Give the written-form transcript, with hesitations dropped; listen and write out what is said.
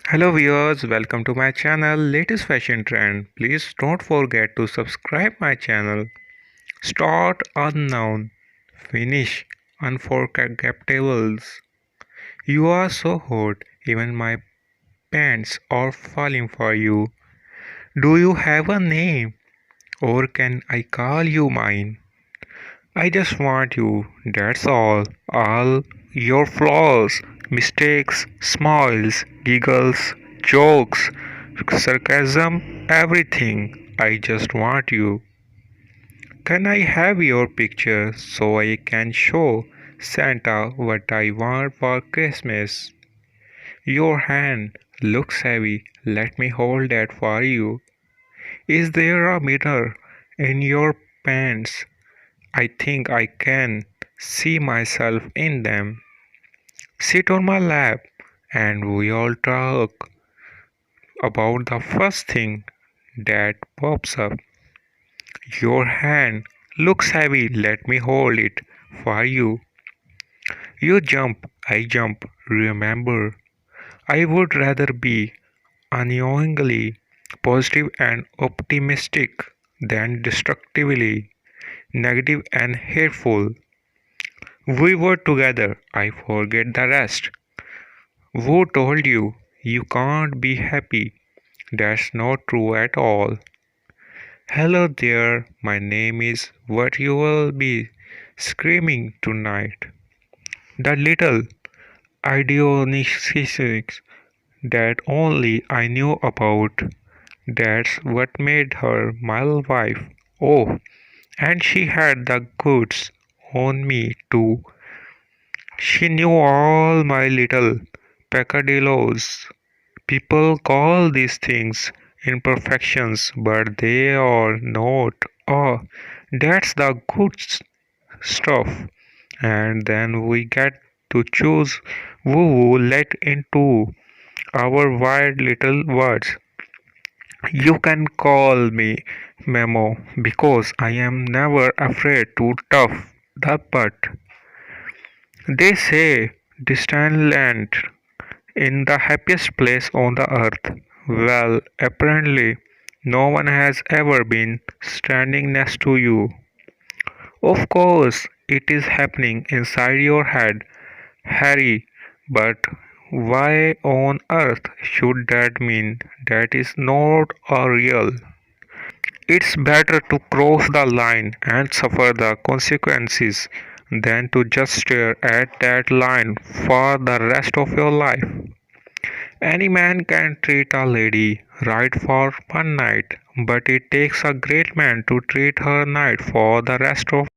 Hello viewers, welcome to my channel Latest Fashion Trend. Please don't forget to subscribe my channel. Start unknown, finish unforgettables. You are so hot, even my pants are falling for you. Do you have a name or can I call you mine? I just want you, that's all. All your flaws, mistakes, smiles, giggles, jokes, sarcasm, everything. I just want you. Can I have your picture so I can show Santa what I want for Christmas? Your hand looks heavy. Let me hold that for you. Is there a mirror in your pants? I think I can see myself in them. Sit on my lap and we all talk about the first thing that pops up. Your hand looks heavy, let me hold it for you. You jump, I jump, remember. I would rather be annoyingly positive and optimistic than destructively negative and hateful. We were together, I forget the rest. Who told you you can't be happy? That's not true at all. Hello there, my name is what you will be screaming tonight. The little idiosyncrasies that only I knew about. That's what made her my wife. Oh, and she had the goods on me too. She knew all my little peccadillos. People call these things imperfections, but they are not. Oh, that's the stuff. And then we get to choose who will let into our wild little words. You can call me Memo because I am never afraid to tough the butt. They say Disneyland in the happiest place on the earth. Well, apparently, no one has ever been standing next to you. Of course, it is happening inside your head, Harry, but why on earth should that mean that is not a real? It's better to cross the line and suffer the consequences than to just stare at that line for the rest of your life. Any man can treat a lady right for one night, but it takes a great man to treat her right for the rest of